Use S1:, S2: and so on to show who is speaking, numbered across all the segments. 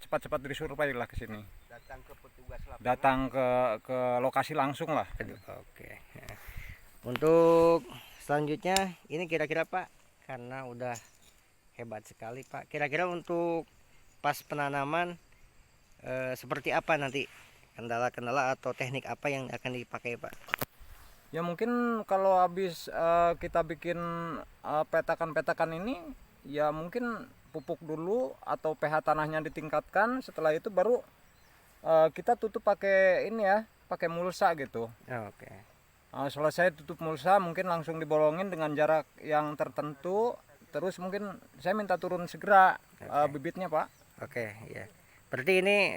S1: cepat-cepat disurvey lah ke sini.
S2: Datang ke petugas lapangan.
S1: Datang ke lokasi langsung lah.
S3: Oke. Untuk selanjutnya ini kira-kira Pak, karena udah hebat sekali Pak. Kira-kira untuk pas penanaman seperti apa nanti, kendala-kendala atau teknik apa yang akan dipakai Pak?
S1: Ya mungkin kalau habis kita bikin petakan-petakan ini, ya mungkin pupuk dulu atau pH tanahnya ditingkatkan. Setelah itu baru kita tutup pakai ini ya, pakai mulsa gitu.
S3: Oke.
S1: Selesai tutup mulsa mungkin langsung dibolongin dengan jarak yang tertentu. Terus mungkin saya minta turun segera bibitnya Pak.
S3: Oke, ya. Berarti ini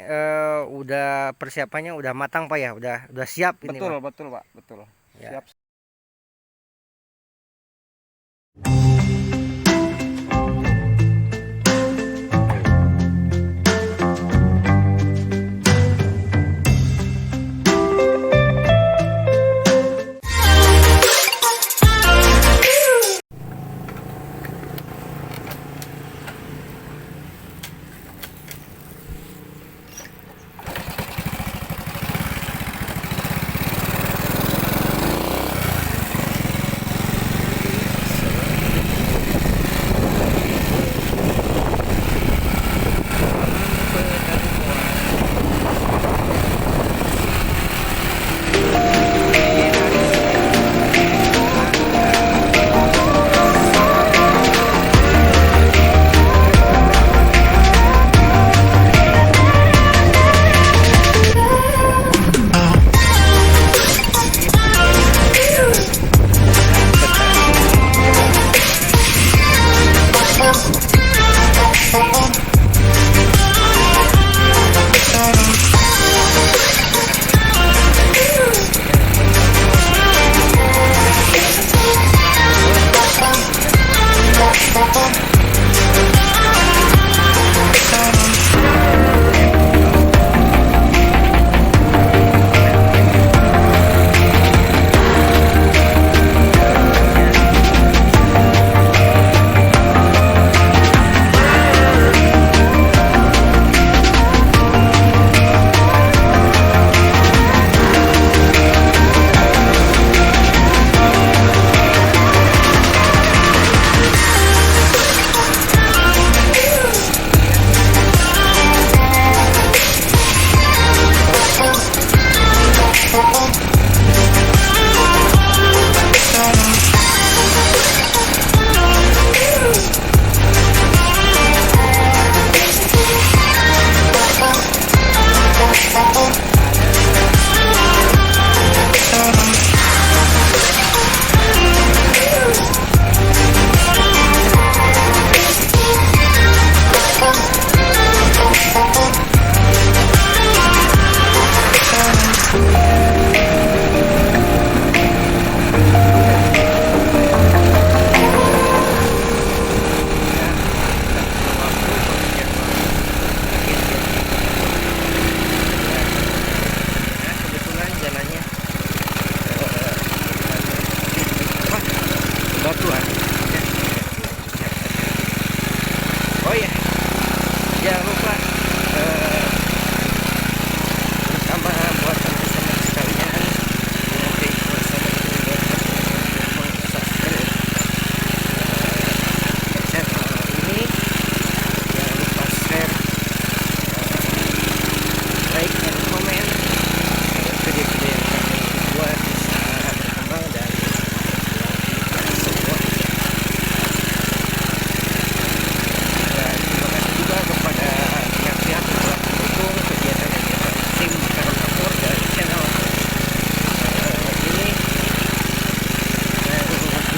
S3: udah persiapannya udah matang Pak ya, udah siap ini
S1: Betul,
S3: Pak.
S1: betul Pak, betul.
S3: Ya.
S1: Siap.
S3: batuan. Oh ya, jangan lupa bersama buat teman-teman sekalian mengklik bersama subscribe channel ini. Jangan lupa share, like, dan komen video-video yang kami buat bisa berkembang dan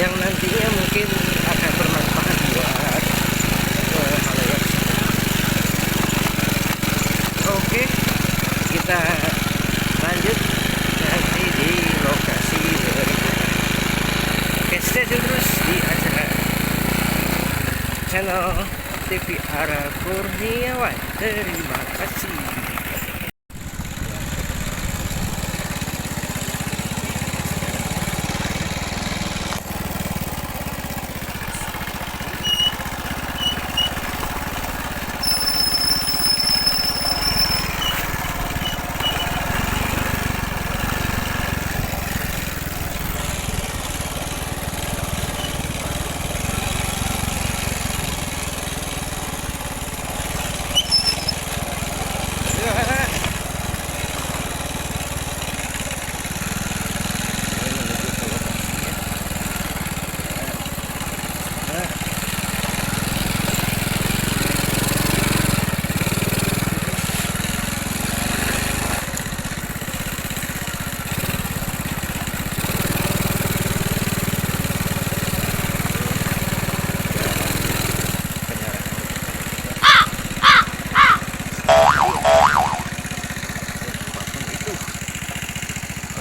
S3: yang nantinya mungkin akan bermanfaat buat halayak. Oke, kita lanjut nanti di lokasi berikutnya. Oke, stay tune terus di acara channel TV Ara Kurniawan. Terima kasih.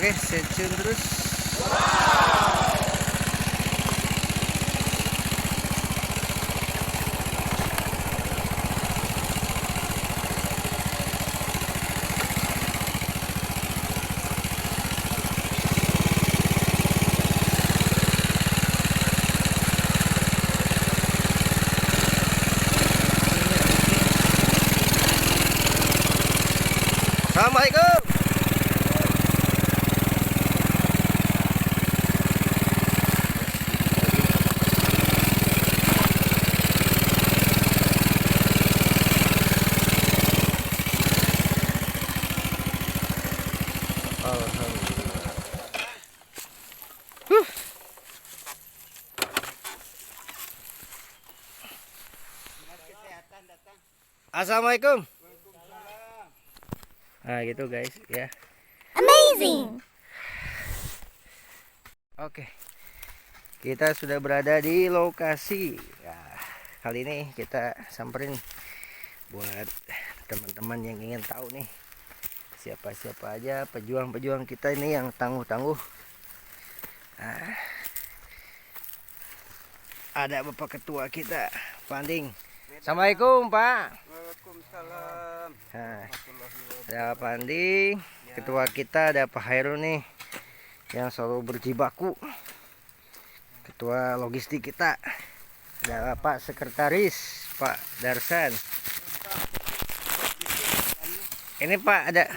S3: Oke, stay tune terus. Assalamualaikum. Alhamdulillah. Assalamualaikum. Nah gitu guys ya.
S2: Amazing.
S3: Oke, kita sudah berada di lokasi. Nah, kali ini kita samperin buat teman-teman yang ingin tahu nih siapa-siapa aja pejuang-pejuang kita ini yang tangguh-tangguh. Nah, ada Bapak Ketua kita, Panding. Assalamualaikum Pak.
S1: Waalaikumsalam.
S3: Nah, ada Pak Andi, ketua kita, ada Pak Hairul nih yang selalu berjibaku, ketua logistik kita, ada Pak Sekretaris Pak Darsan. Ini Pak ada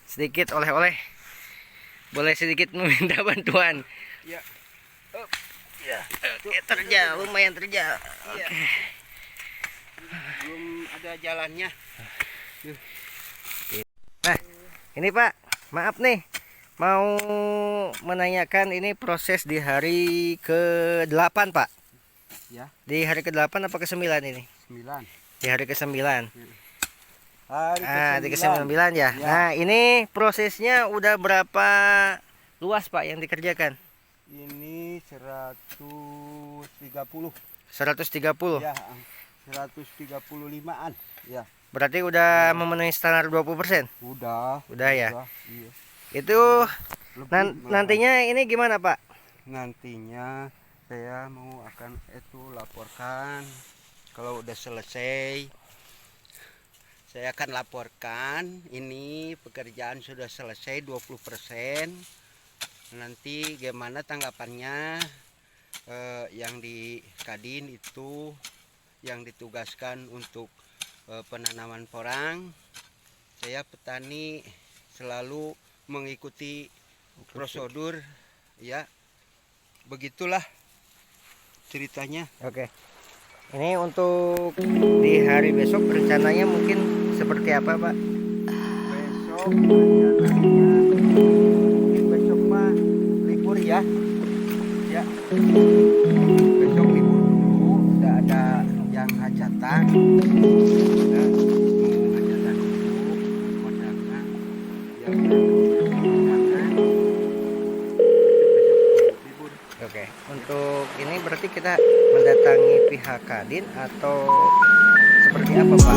S3: sedikit oleh-oleh, boleh sedikit meminta bantuan.
S1: Ya.
S3: Ya, terjal, lumayan terjal. Oke.
S1: Belum ada jalannya.
S3: Nah, ini Pak, maaf nih, mau menanyakan ini proses di hari ke-8 Pak.
S1: Ya.
S3: Di hari ke-8 apa ke-9 ini?
S1: 9.
S3: Di hari ke-9.
S1: Hari
S3: Di ke-9 ya.
S1: Ya.
S3: Nah, ini prosesnya udah berapa luas Pak yang dikerjakan?
S1: Ini 130.
S3: 130.
S1: Ya, 135-an. Ya.
S3: Berarti udah memenuhi standar 20%.
S1: Udah.
S3: Udah ya.
S1: Iya.
S3: Itu
S1: Lebih malah.
S3: nantinya ini gimana Pak?
S1: Nantinya saya mau akan laporkan kalau udah selesai. Saya akan laporkan ini pekerjaan sudah selesai 20%. Nanti gimana tanggapannya yang di Kadin itu yang ditugaskan untuk penanaman porang. Saya petani selalu mengikuti prosedur ya. Begitulah ceritanya.
S3: Oke. Ini untuk di hari besok rencananya mungkin seperti apa Pak?
S1: Besok rencananya mungkin besok mah libur ya. Ya. Besok libur dulu, udah ada yang hajatan. Ya, mau hajatan dulu, kondangan. Yang kondangan. Besok libur.
S3: Oke. Untuk ini berarti kita mendatangi pihak Kadin atau seperti apa Pak?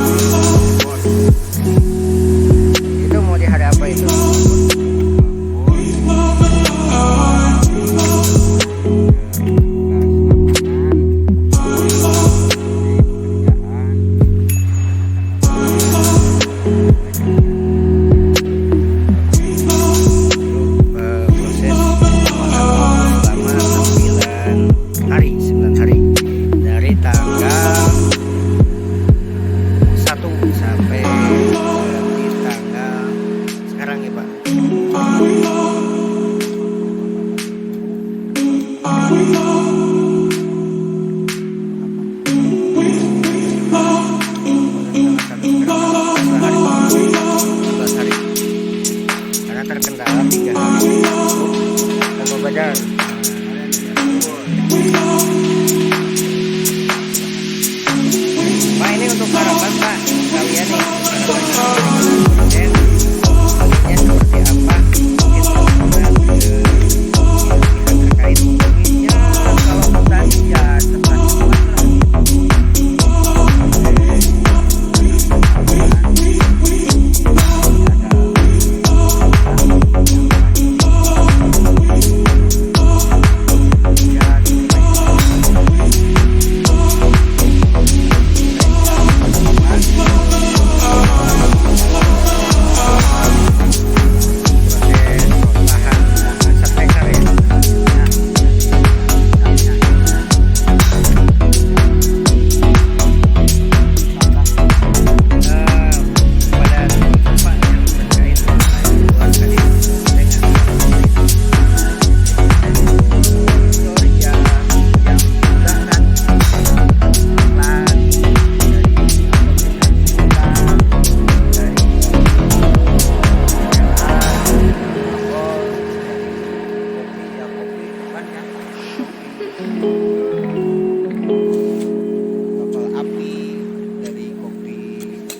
S3: Itu mau di hari apa itu? Proses selama 9 hari dari tanggal 1 sampai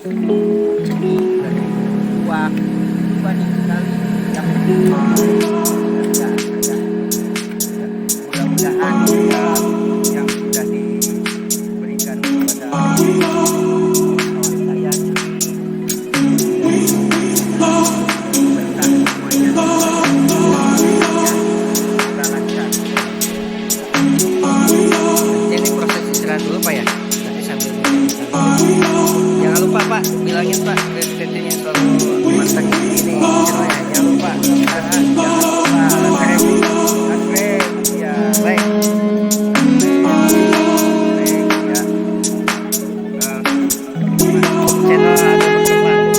S3: dari uang banyak sekali yang kerjaan saya. Mudah-mudahan yang sudah diberikan kepada kawan saya berkah semuanya sudah lancar. Ini proses istirahat dulu Pak ya. Nanti sambil jangan lupa Pak, bilangin Pak ke tentunya selalu mantap ini channelnya. Jangan lupa subscribe, jangan lupa subscribe ya, like ya. Channel ada berkembang.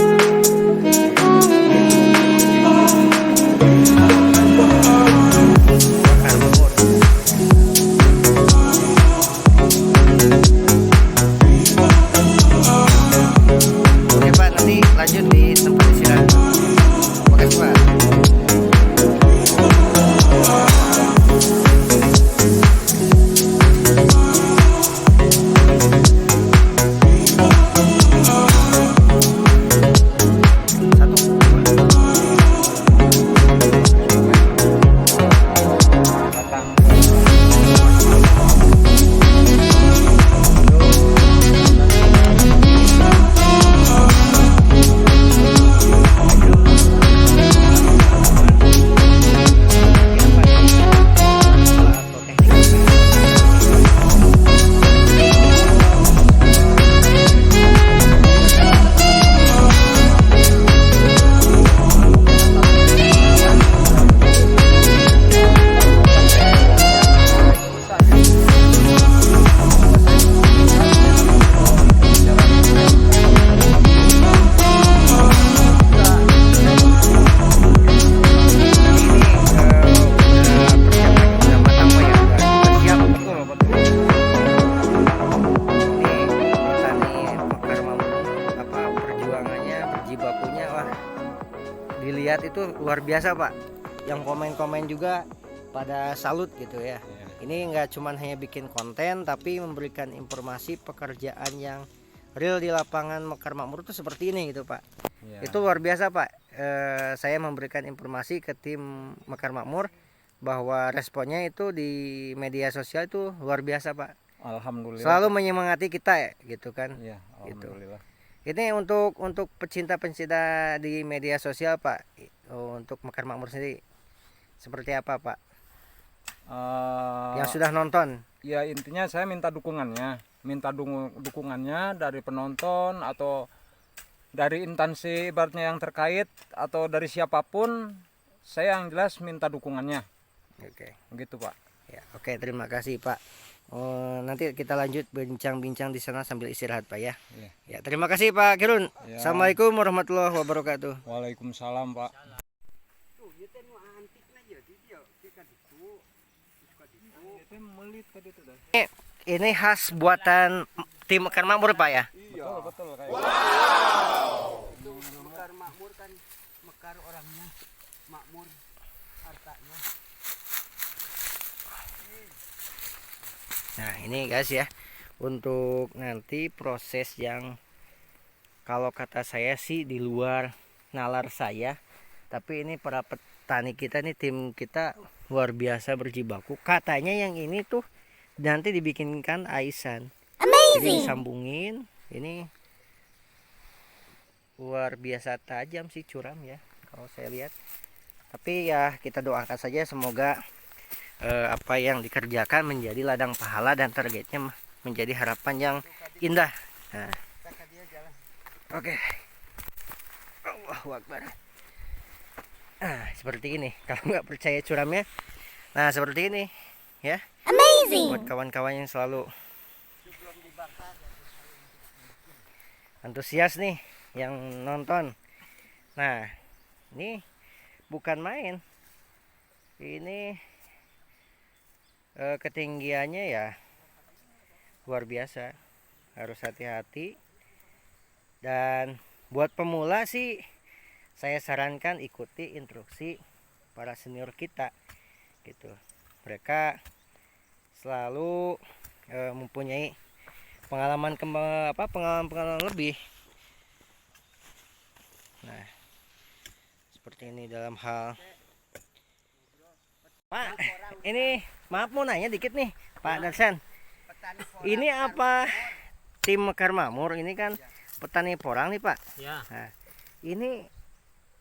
S3: Oke Pak, nanti lanjut di tempat istirahat. Makasih Pak. Dilihat itu luar biasa Pak, yang komen-komen juga pada salut gitu ya. Ini nggak cuma hanya bikin konten tapi memberikan informasi pekerjaan yang real di lapangan Mekar Makmur itu seperti ini gitu Pak. Itu luar biasa Pak. Saya memberikan informasi ke tim Mekar Makmur bahwa responnya itu di media sosial itu luar biasa Pak.
S1: Alhamdulillah.
S3: Selalu menyemangati kita ya gitu kan.
S1: Iya,
S3: Gitu.
S1: alhamdulillah.
S3: Ini untuk pecinta-pecinta di media sosial Pak, untuk Mekar Makmur sendiri seperti apa Pak? Yang sudah nonton?
S1: Ya intinya saya minta dukungannya, dukungannya dari penonton atau dari instansi ibaratnya yang terkait atau dari siapapun, saya yang jelas minta dukungannya.
S3: Oke.
S1: Begitu Pak.
S3: Ya, oke, terima kasih Pak. Nanti kita lanjut bincang-bincang di sana sambil istirahat Pak ya.
S1: Iya.
S3: Ya, terima kasih Pak Kirun.
S1: Ya.
S3: Assalamualaikum warahmatullahi wabarakatuh.
S1: Waalaikumsalam Pak.
S3: Ini khas buatan tim Mekar Makmur Pak ya.
S1: Betul betul kayak.
S3: Mekar Makmur kan Mekar orangnya, makmur hartanya. Nah ini guys ya, untuk nanti proses yang kalau kata saya sih di luar nalar saya, tapi ini para petani kita nih, tim kita luar biasa berjibaku. Katanya yang ini tuh nanti dibikinkan aisan, jadi disambungin. Ini luar biasa tajam sih, curam ya kalau saya lihat. Tapi ya kita doakan saja semoga apa yang dikerjakan menjadi ladang pahala dan targetnya menjadi harapan yang indah. Nah, oke. Allahu Akbar. Seperti ini. Kalau nggak percaya curamnya, nah seperti ini ya.
S2: Amazing.
S3: Buat kawan-kawan yang selalu antusias nih yang nonton. Nah, ini bukan main. Ini ketinggiannya ya luar biasa, harus hati-hati. Dan buat pemula sih saya sarankan ikuti instruksi para senior kita gitu. Mereka selalu mempunyai pengalaman lebih Nah, seperti ini dalam hal Pak, ini maaf mau nanya dikit nih Pak Darsan. Ini apa tim Mekar Makmur ini kan petani porang nih Pak.
S4: Ya,
S3: Nah, ini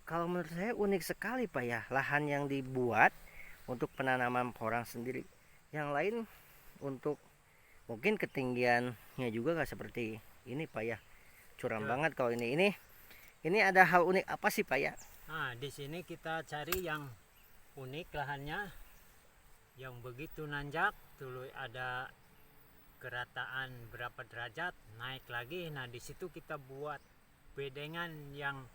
S3: kalau menurut saya unik sekali Pak ya, lahan yang dibuat untuk penanaman porang sendiri. Yang lain untuk mungkin ketinggiannya juga nggak seperti ini Pak ya. Curam banget kalau ini. Ini ada hal unik apa sih Pak ya?
S4: nah di sini kita cari yang unik lahannya, yang begitu nanjak, dulu ada gerataan berapa derajat, naik lagi. Nah di situ kita buat bedengan yang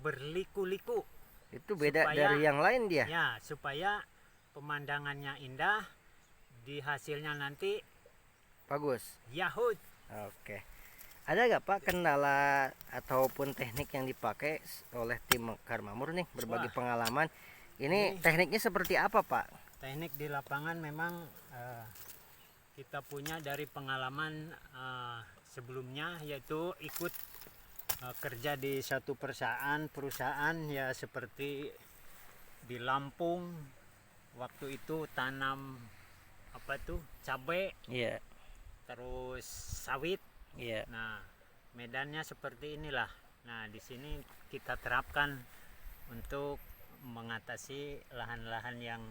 S4: berliku-liku.
S3: Itu beda
S4: Supaya-
S3: dari yang lain dia.
S4: Ya, supaya pemandangannya indah, di hasilnya nanti
S3: Bagus.
S4: yahut.
S3: Oke. Ada nggak Pak kendala ataupun teknik yang dipakai oleh tim Mekar Makmur nih berbagi
S4: Wah.
S3: pengalaman? Ini
S4: Ini-
S3: tekniknya seperti apa Pak?
S4: Teknik di lapangan memang kita punya dari pengalaman sebelumnya, yaitu ikut kerja di satu perusahaan ya, seperti di Lampung waktu itu tanam apa tuh cabai,
S3: Iya,
S4: terus sawit.
S3: iya.
S4: Nah medannya seperti inilah. Nah di sini kita terapkan untuk mengatasi lahan-lahan yang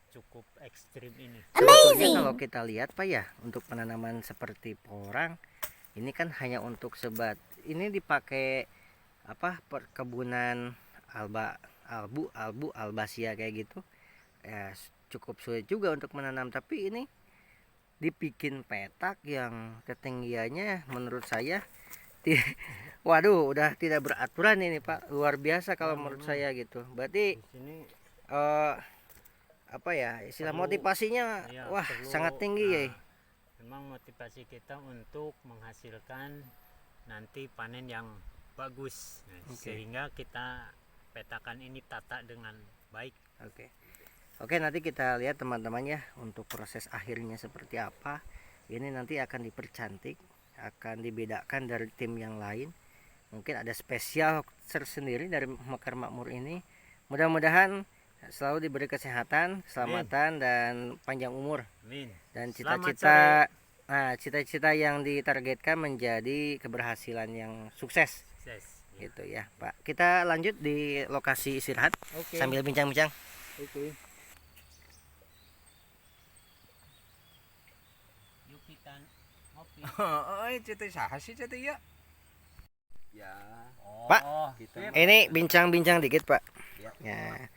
S4: cukup ekstrim ini.
S3: Sebetulnya kalau kita lihat Pak ya, untuk penanaman seperti porang ini kan hanya untuk sebat. Ini dipakai apa perkebunan albasia kayak gitu. Ya cukup sulit juga untuk menanam, tapi ini dibikin petak yang ketinggiannya menurut saya waduh udah tidak beraturan ini Pak, luar biasa kalau menurut saya gitu. Berarti
S4: Di sini
S3: apa ya istilah
S4: Perlu-
S3: motivasinya
S4: ya,
S3: wah
S4: perlu,
S3: sangat tinggi ya.
S4: memang motivasi kita untuk menghasilkan nanti panen yang bagus. Nah,
S3: Oke.
S4: sehingga kita petakan ini tata dengan baik.
S3: Oke, nanti kita lihat teman-teman ya untuk proses akhirnya seperti apa. Ini nanti akan dipercantik, akan dibedakan dari tim yang lain. Mungkin ada spesial tersendiri dari Mekar Makmur ini. Mudah-mudahan selalu diberi kesehatan, keselamatan dan panjang umur.
S4: Amin.
S3: Dan
S4: Selamat
S3: cita-cita yang ditargetkan menjadi keberhasilan yang sukses
S4: Sukses. Ya.
S3: gitu ya, Pak. Kita lanjut di lokasi istirahat sambil bincang-bincang.
S1: Oke.
S4: Yuk kita ngopi.
S1: Oh, cete saha sih cete ya?
S5: Ya,
S3: Pak,
S5: kita
S3: Ini bincang-bincang dikit Pak. Ya.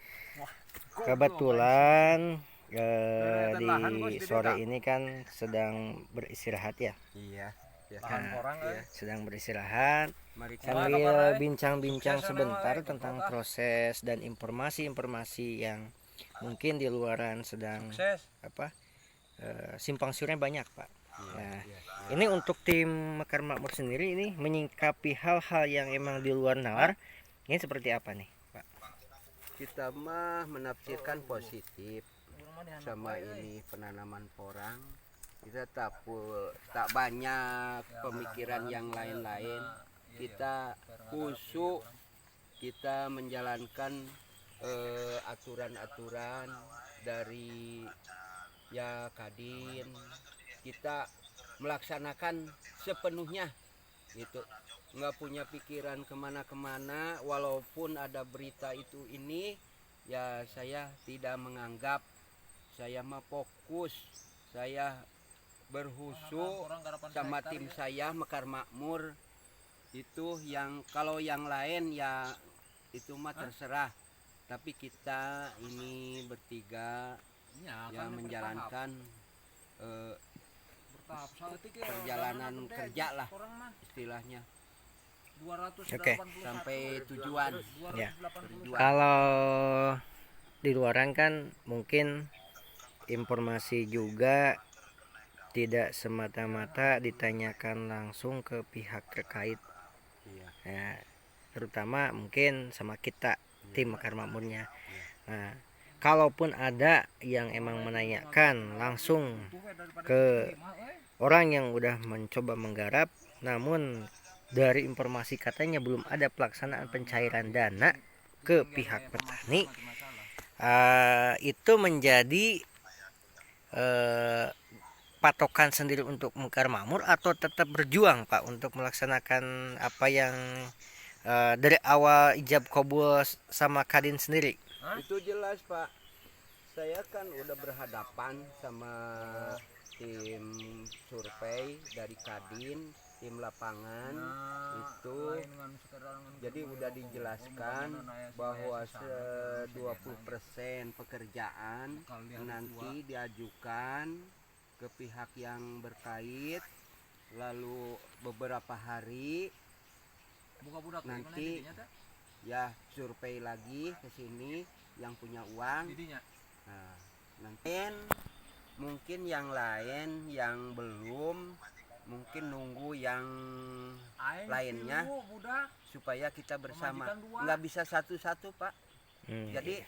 S3: Kebetulan
S1: Deretan lahan, Bos,
S3: di
S1: di
S3: sore
S1: desa.
S3: ini kan sedang beristirahat ya.
S5: iya, ya.
S1: Lahan porang
S5: Iya.
S3: Sedang beristirahat
S5: Mari kita
S1: kabar,
S3: sambil
S1: eh?
S3: bincang-bincang
S1: Sukses,
S3: sebentar
S1: Neng,
S3: tentang
S1: Bapak.
S3: proses dan informasi-informasi yang mungkin di luaran sedang
S1: Sukses.
S3: simpang siurnya banyak Pak.
S5: Iya,
S3: Nah,
S5: iya.
S3: ini untuk tim Mekar Makmur sendiri ini menyingkapi hal-hal yang emang di luar nalar. Ini seperti apa nih Pak?
S5: Kita mah menafsirkan positif sama ini penanaman porang. Kita tak banyak pemikiran yang lain-lain. Kita khusyuk, kita menjalankan aturan-aturan dari ya Kadin. Kita melaksanakan sepenuhnya gitu, nggak punya pikiran kemana-kemana. Walaupun ada berita itu ini ya, saya tidak menganggap. Saya mah fokus, saya berhusu sama tim saya Mekar Makmur. Itu yang kalau yang lain ya itu mah terserah, tapi kita ini bertiga ya menjalankan perjalanan kerja lah istilahnya
S3: Oke.
S5: sampai tujuan.
S3: Ya.
S5: Tujuan.
S3: Kalau di luaran kan mungkin informasi juga tidak semata-mata ditanyakan langsung ke pihak terkait.
S5: Iya.
S3: Ya, terutama mungkin sama kita tim Mekar Makmurnya. Nah, kalaupun ada yang emang menanyakan langsung ke orang yang udah mencoba menggarap, namun dari informasi katanya belum ada pelaksanaan pencairan dana ke pihak petani, itu menjadi patokan sendiri untuk Mekar Makmur atau tetap berjuang Pak untuk melaksanakan apa yang dari awal ijab kabul sama Kadin sendiri?
S5: Itu jelas Pak. Saya kan udah berhadapan sama tim survei dari Kadin, tim lapangan itu. Jadi udah dijelaskan bahwa 20% pekerjaan nanti diajukan ke pihak yang berkait, lalu beberapa hari nanti ya survei lagi ke sini yang punya uang. Nah, nanti mungkin yang lain yang belum, mungkin nunggu yang lainnya supaya kita bersama. Nggak bisa satu-satu Pak. Jadi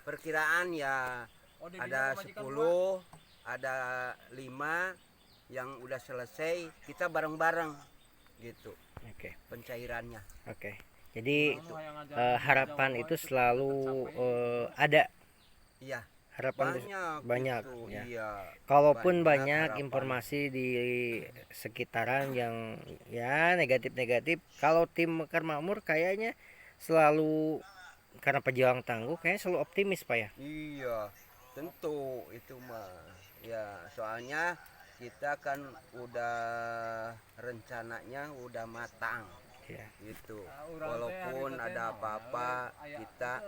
S5: perkiraan ya ada 10, ada 5 yang udah selesai, kita bareng-bareng gitu
S3: Oke.
S5: pencairannya.
S3: Oke. Jadi harapan itu selalu ada.
S5: Iya,
S3: Harapan itu banyak
S5: gitu,
S3: ya.
S5: iya.
S3: Kalaupun banyak
S5: harapan.
S3: informasi di sekitaran yang ya negatif-negatif, kalau tim Mekar Makmur kayaknya selalu, karena pejuang tangguh, kayaknya selalu optimis Pak ya.
S5: Iya, tentu itu mah. Ya, soalnya kita kan udah rencananya udah matang.
S3: Ya.
S5: Gitu. Walaupun ada apa-apa kita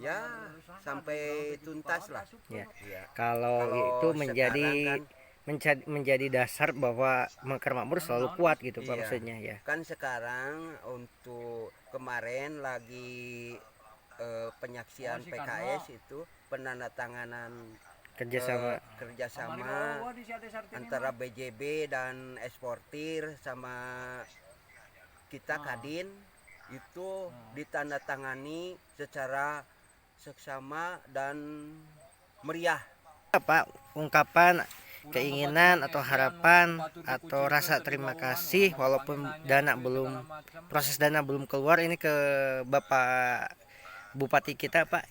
S5: ya sampai tuntas lah.
S3: Ya.
S5: Ya.
S3: Kalau
S5: Kalau
S3: itu menjadi
S5: sekarang
S3: menjadi dasar bahwa Mekar Makmur selalu kuat gitu Pak,
S5: Iya.
S3: maksudnya ya.
S5: Kan sekarang untuk kemarin lagi penyaksian PKS itu penandatanganan kerjasama antara BJB dan eksportir sama kita Kadin itu ditandatangani secara seksama dan meriah.
S3: Pak, ungkapan keinginan atau harapan atau rasa terima kasih walaupun proses dana belum keluar ini ke Bapak Bupati kita Pak,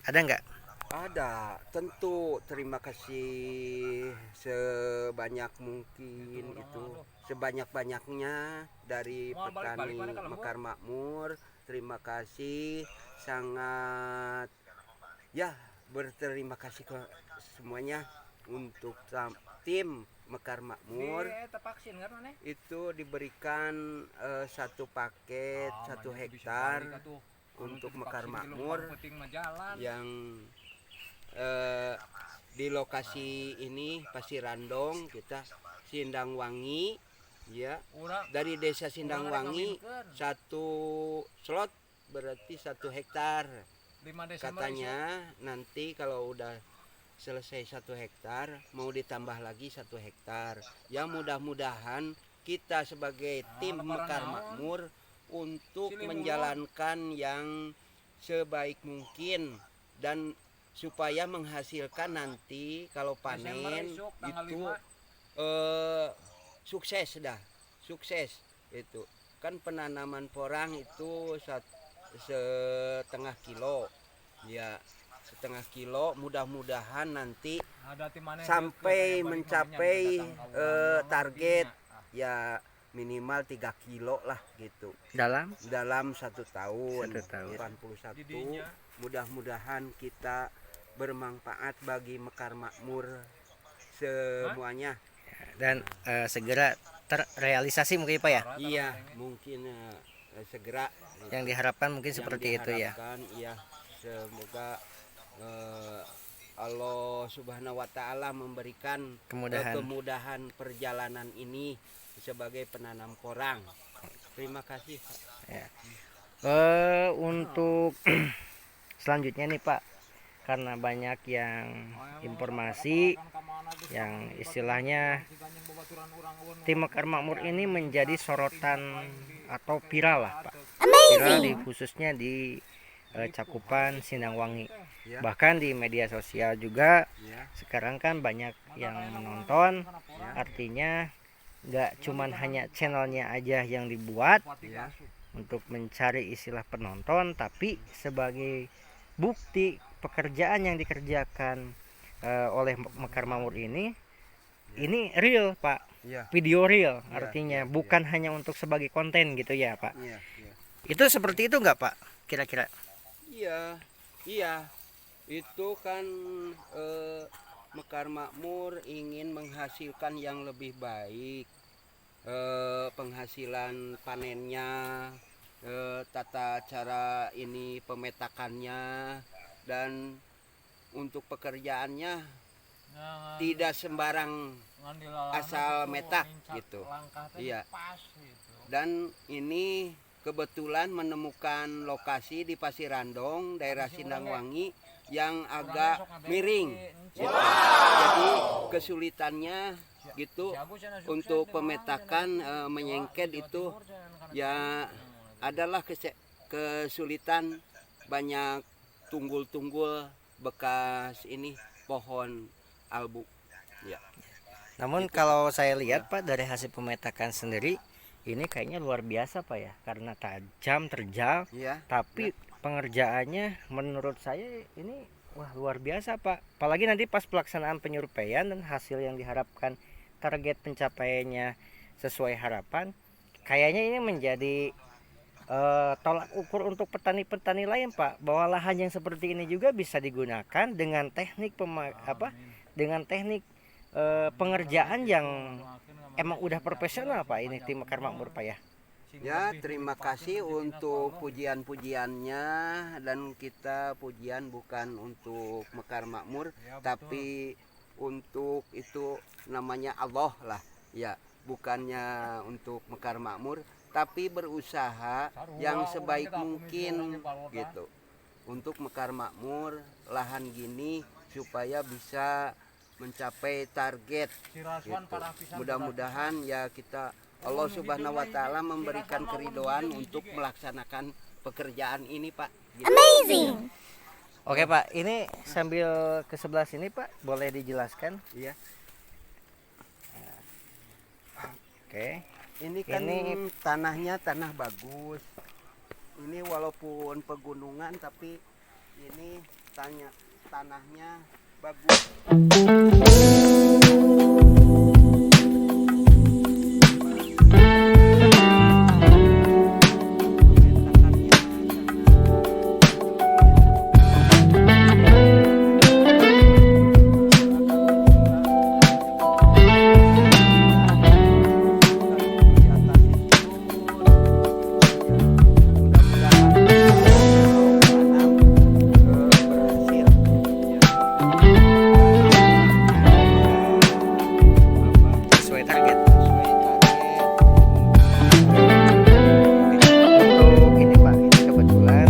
S3: ada nggak?
S5: Ada, tentu terima kasih sebanyak mungkin itu, sebanyak-banyaknya dari petani Mekar Makmur. Terima kasih, sangat ya berterima kasih ke semuanya untuk tim Mekar Makmur. Itu diberikan satu paket 1 hektar untuk Mekar Makmur yang di lokasi ini Pasirandong, kita Sindangwangi ya, dari desa Sindangwangi 1 slot berarti 1 hektar katanya. Nanti kalau udah selesai 1 hektar mau ditambah lagi 1 hektar ya. Mudah-mudahan kita sebagai tim Mekar Makmur untuk menjalankan yang sebaik mungkin dan supaya menghasilkan nanti kalau panen itu sukses itu kan. Penanaman porang itu 1,5 kilo ya, 1,5 kilo. Mudah-mudahan nanti sampai mencapai target ya minimal 3 kilo lah gitu dalam 1 tahun 81. Mudah-mudahan kita bermanfaat bagi Mekar Makmur semuanya
S3: dan segera terrealisasi mungkin Pak ya.
S5: Iya, mungkin segera
S3: Yang diharapkan mungkin seperti itu ya.
S5: Iya, semoga Allah Subhanahu wa taala memberikan kemudahan perjalanan ini sebagai penanam porang. Terima kasih Pak.
S3: Ya. Untuk selanjutnya nih Pak, karena banyak yang informasi yang istilahnya tim Mekar Makmur ini menjadi sorotan atau viral lah Pak, viral khususnya di cakupan Sindangwangi, bahkan di media sosial juga sekarang kan banyak yang menonton. Artinya nggak cuman hanya channelnya aja yang dibuat
S5: Ya.
S3: untuk mencari istilah penonton, tapi sebagai bukti pekerjaan yang dikerjakan oleh Mekar Makmur ini real Pak,
S5: Iya.
S3: video real
S5: Iya,
S3: artinya,
S5: iya,
S3: bukan hanya untuk sebagai konten gitu ya Pak.
S5: Iya, iya.
S3: Itu seperti itu nggak Pak kira-kira?
S5: Iya, iya. Itu kan Mekar Makmur ingin menghasilkan yang lebih baik. Penghasilan panennya, tata cara ini pemetakannya, dan untuk pekerjaannya tidak sembarang asal metak gitu. Iya. Dan ini kebetulan menemukan lokasi di Pasirandong, daerah Sindangwangi yang agak miring gitu. Jadi kesulitannya gitu untuk pemetakan menyengket itu ya adalah kesulitan, banyak tunggul-tunggul bekas ini pohon albu ya.
S3: Namun kalau saya lihat Pak dari hasil pemetakan sendiri ini kayaknya luar biasa Pak ya, karena tajam terjal,
S5: Iya.
S3: tapi pengerjaannya menurut saya ini wah luar biasa Pak. Apalagi nanti pas pelaksanaan penyurupaian dan hasil yang diharapkan, target pencapaiannya sesuai harapan, kayaknya ini menjadi tolak ukur untuk petani-petani lain Pak, bahwa lahan yang seperti ini juga bisa digunakan dengan teknik dengan teknik pengerjaan yang emang udah profesional Pak ini tim Mekar Makmur Pak ya.
S5: Ya, terima kasih untuk pujian-pujiannya, dan kita pujian bukan untuk Mekar Makmur, tapi untuk itu namanya Allah lah ya, bukannya untuk Mekar Makmur, tapi berusaha yang sebaik mungkin gitu untuk Mekar Makmur lahan gini supaya bisa mencapai target gitu. Mudah-mudahan ya kita Allah Subhanahu wa taala memberikan keridoan untuk melaksanakan pekerjaan ini Pak gitu.
S2: Amazing.
S3: Oke Pak, ini sambil ke sebelah sini Pak, boleh dijelaskan?
S5: Iya.
S3: Oke.
S5: Ini kan
S3: Ini-
S5: tanahnya tanah bagus. Ini walaupun pegunungan tapi ini tanahnya bagus.
S3: Sesuai target. Untuk ini Pak, ini kebetulan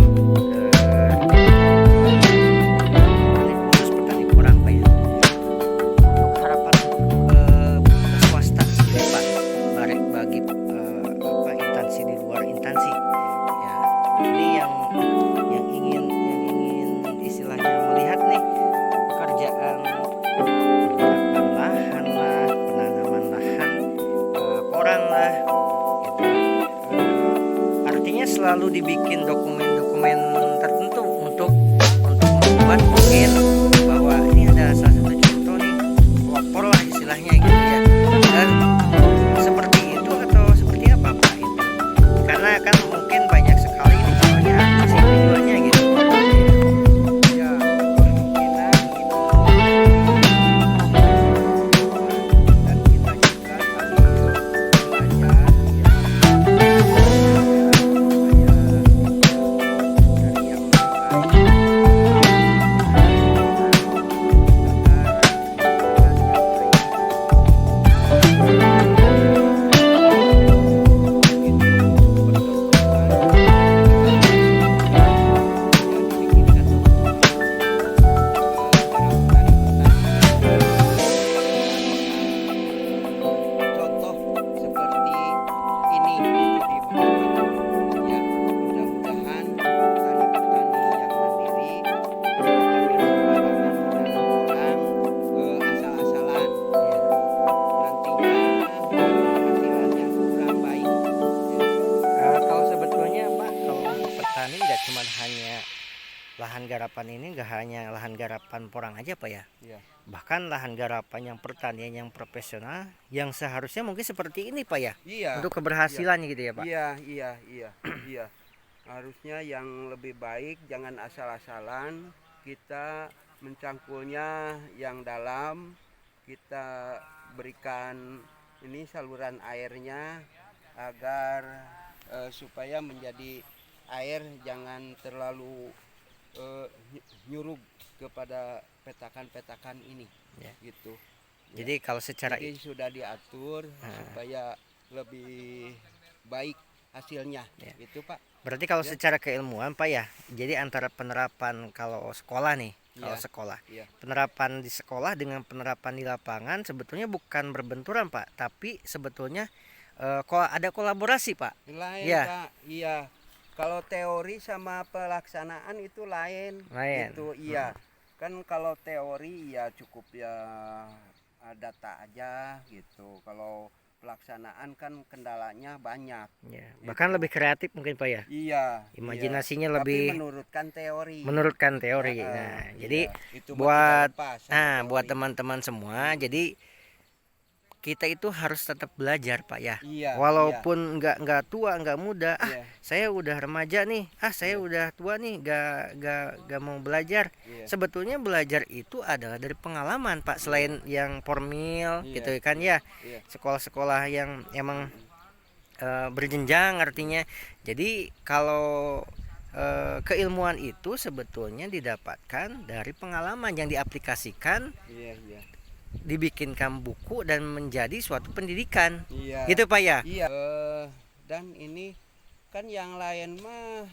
S3: ini khusus petani kurang Pak ya. Untuk harapan swasta sendiri Pak, bagi instansi di luar instansi. Ya, ini yang ingin istilahnya melihat nih pekerjaan penerapan lahan lah, penanaman lahan, porang lah, gitu. Artinya selalu dibikin dokumen-dokumen tertentu untuk membuat mungkin bahwa ini ada salah satu contoh nih, pelopor lah istilahnya gitu ya. Dan seperti itu atau seperti apa Pak itu? Karena kan mungkin banyak sekali ini contohnya apa sih tujuannya gitu.
S5: Ya, kemungkinan itu dan kita juga sambil belajar dari yang terbaik
S3: lahan garapan ini nggak hanya lahan garapan porang aja Pak ya,
S5: Iya.
S3: bahkan lahan garapan yang pertanian yang profesional yang seharusnya mungkin seperti ini Pak ya,
S5: Iya.
S3: untuk keberhasilannya gitu ya Pak.
S5: Iya, iya, iya, iya. Harusnya yang lebih baik, jangan asal-asalan kita mencangkulnya yang dalam, kita berikan ini saluran airnya agar supaya menjadi air jangan terlalu nyurug kepada petakan-petakan ini,
S3: Ya.
S5: gitu.
S3: Jadi kalau secara
S5: Jadi sudah diatur supaya lebih baik hasilnya,
S3: Ya.
S5: gitu Pak.
S3: berarti kalau
S5: Ya.
S3: secara keilmuan Pak ya, jadi antara penerapan kalau sekolah nih, kalau
S5: Iya.
S3: sekolah,
S5: Iya.
S3: penerapan di sekolah dengan penerapan di lapangan sebetulnya bukan berbenturan Pak, tapi sebetulnya ada kolaborasi Pak.
S5: Lain
S3: Iya.
S5: Pak, iya. Kalau teori sama pelaksanaan itu lain.
S3: Lain.
S5: Itu iya. Kan kalau teori ya cukup ya data aja gitu. Kalau pelaksanaan kan kendalanya banyak.
S3: Ya, bahkan lebih kreatif mungkin Pak ya.
S5: Iya.
S3: Imajinasinya
S5: iya.
S3: lebih
S5: Tapi menurutkan teori.
S3: menurutkan teori.
S5: Heeh,
S3: Nah,
S5: iya.
S3: jadi
S5: Itu
S3: buat
S5: tidak lepas sama
S3: nah, buat
S5: teori.
S3: teman-teman semua, jadi kita itu harus tetap belajar Pak ya.
S5: Iya.
S3: Walaupun nggak tua, nggak muda,
S5: Iya.
S3: saya udah remaja nih, saya udah tua nih, nggak mau belajar.
S5: Iya.
S3: Sebetulnya belajar itu adalah dari pengalaman Pak, selain yang formil
S5: Iya.
S3: gitu kan ya.
S5: Iya.
S3: Sekolah-sekolah yang emang berjenjang artinya. Jadi kalau keilmuan itu sebetulnya didapatkan dari pengalaman yang diaplikasikan,
S5: Iya, iya.
S3: dibikinkan buku dan menjadi suatu pendidikan.
S5: Iya.
S3: Gitu Pak ya.
S5: Iya. Dan ini kan yang lain mah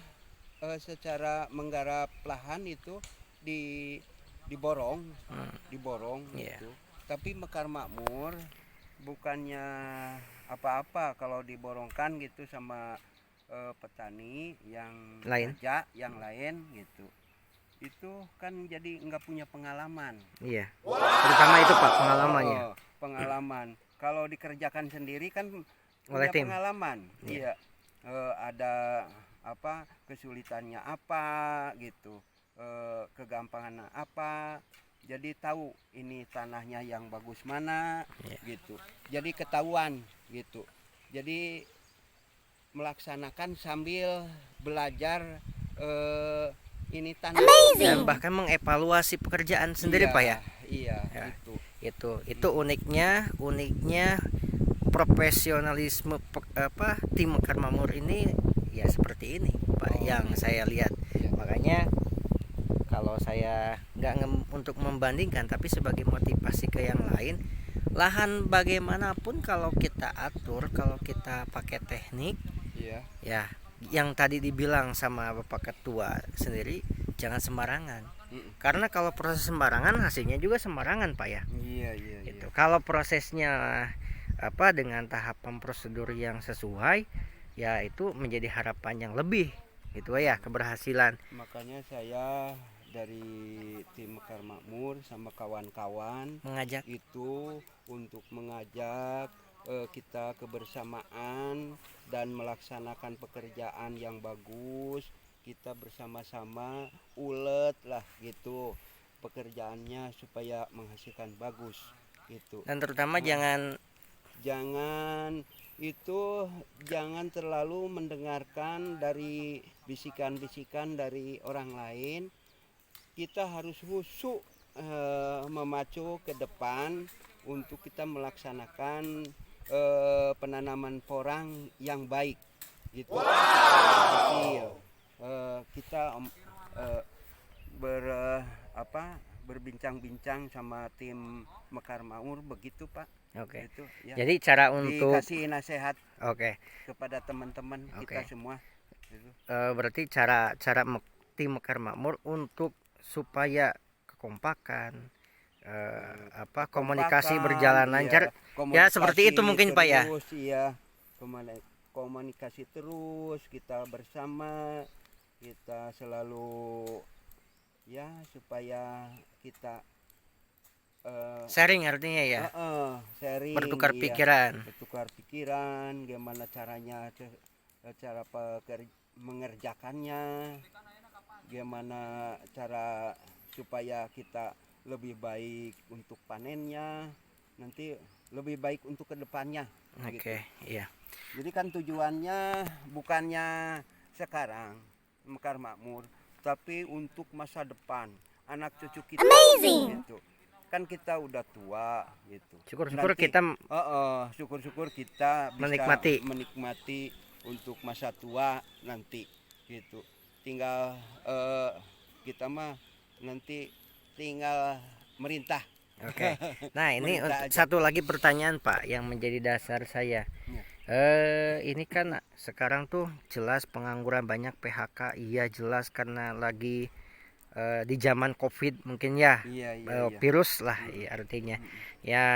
S5: secara menggarap lahan itu diborong, diborong
S3: Iya.
S5: gitu. Tapi Mekar Makmur bukannya apa-apa kalau diborongkan gitu sama petani yang
S3: Lain.
S5: kerja yang lain gitu. Itu kan jadi nggak punya pengalaman.
S3: Iya. Terutama itu Pak pengalamannya.
S5: Pengalaman. Kalau dikerjakan sendiri kan
S3: Oleh
S5: punya
S3: tim.
S5: pengalaman.
S3: Iya.
S5: Iya. Ada apa kesulitannya apa gitu. Kegampangan apa. Jadi tahu ini tanahnya yang bagus mana gitu. Jadi ketahuan gitu. Jadi melaksanakan sambil belajar ini tanah.
S3: Dan bahkan mengevaluasi pekerjaan sendiri
S5: Iya,
S3: Pak ya.
S5: Iya,
S3: Ya.
S5: itu.
S3: Itu uniknya profesionalisme tim Mekar Makmur ini ya seperti ini Pak yang saya lihat.
S5: Iya.
S3: Makanya kalau saya untuk membandingkan tapi sebagai motivasi ke yang lain, lahan bagaimanapun kalau kita atur, kalau kita pakai teknik
S5: Iya.
S3: ya yang tadi dibilang sama Bapak Ketua sendiri, jangan sembarangan. Karena kalau proses sembarangan hasilnya juga sembarangan Pak ya.
S5: Iya, iya,
S3: Gitu.
S5: iya.
S3: Kalau prosesnya dengan tahapan prosedur yang sesuai, ya itu menjadi harapan yang lebih gitu ya, keberhasilan.
S5: Makanya saya dari tim Mekar Makmur sama kawan-kawan
S3: Mengajak
S5: itu untuk mengajak kita kebersamaan dan melaksanakan pekerjaan yang bagus. Kita bersama-sama ulet lah gitu pekerjaannya supaya menghasilkan bagus gitu.
S3: dan terutama jangan
S5: Jangan terlalu mendengarkan dari bisikan-bisikan dari orang lain. Kita harus khusyuk memacu ke depan untuk kita melaksanakan penanaman porang yang baik gitu. Kita berbincang-bincang sama tim Mekar Makmur begitu Pak.
S3: Oke.
S5: Itu, ya.
S3: Jadi cara untuk
S5: Dikasih nasihat
S3: oke.
S5: kepada teman-teman kita
S3: Oke.
S5: semua. Gitu.
S3: Berarti tim Mekar Makmur untuk supaya kekompakan komunikasi berjalan lancar. Ya, seperti itu mungkin, Pak, ya.
S5: Terus, iya. Komunikasi terus, kita bersama, kita selalu ya supaya kita
S3: Sharing artinya ya.
S5: sharing,
S3: Bertukar
S5: iya.
S3: pikiran.
S5: Bertukar pikiran, gimana caranya, cara mengerjakannya gimana cara supaya kita lebih baik untuk panennya, nanti lebih baik untuk kedepannya.
S3: Oke, iya.
S5: Jadi kan tujuannya bukannya sekarang mekar makmur, tapi untuk masa depan anak cucu kita.
S2: Amazing.
S5: Gitu. Kan kita udah tua gitu.
S3: Syukur-syukur
S5: Nanti-
S3: kita
S5: syukur-syukur kita bisa menikmati untuk masa tua nanti gitu. Tinggal kita mah nanti tinggal merintah.
S3: Oke. Nah, ini
S5: Merintah
S3: untuk
S5: aja.
S3: satu lagi pertanyaan Pak yang menjadi dasar saya.
S5: Ya.
S3: Ini kan sekarang tuh jelas pengangguran banyak, PHK. Iya jelas karena lagi di zaman COVID mungkin ya.
S5: Iya, iya.
S3: Virus lah ya, artinya. Ya